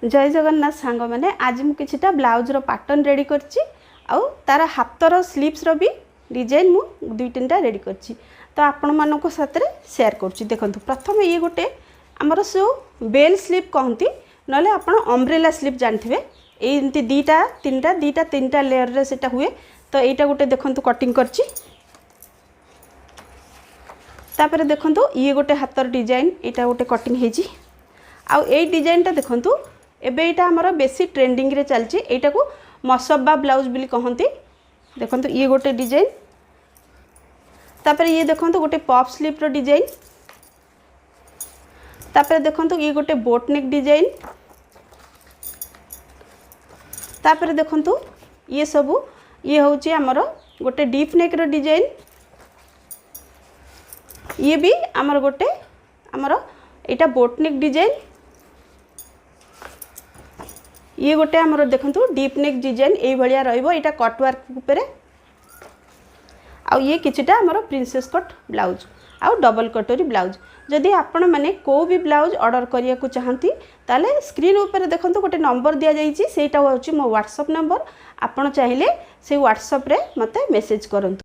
जय जगन्नाथ सांग मैंने आज मुझे किछिटा ब्लाउज रो पैटर्न रेडी करछि आउ तार हातर स्लीव्स रो भी डिजाइन मु दुई तीनटा रेडी करछि तो आपण मानको साथ रे शेयर करछि। देखंतु प्रथम ये गोटे हमर सो बेल स्लीव कहंती नले आपण अम्ब्रेला स्लीव जानथिबे एमती दीटा तीनटा लेयर रे सेटा हुए तो एटा गोटे देखंतु कटिंग करछि। तापर देखंतु ये गोटे हातर डिजाइन एटा गोटे कटिंग हेछि आउ ए डिजाइनटा देखंतु एबे एटा हमर बेसी ट्रेंडिंग रे चलछि एटा को मसब्बा ब्लाउज बिली कहंती। देखंतु ये गोटे डिजाइन तापर ये देखंतु गोटे पॉप स्लीव रो डिजाइन तापर देखंतु ये गोटे बोट नेक डिजाइन तापर देखंतु ये सबु ये होची हमर गोटे डीप नेक रो डिजाइन ये भी हमर गोटे हमर एटा बोट नेक डिजाइन ये गोटे हमर देखंतु डीप नेक डिजाइन ए भलिया रहइबो एटा कट वर्क ऊपर आ ये किछटा हमर प्रिंसेस कट ब्लाउज आ डबल कटोरी ब्लाउज। जदि आपण माने को भी ब्लाउज ऑर्डर करिया को चाहंती ताले स्क्रीन ऊपर देखंतु गोटे नंबर दिया जाईची सेटा होची मो व्हाट्सएप नंबर आपण चाहिले से व्हाट्सएप रे मते मेसेज करंतु।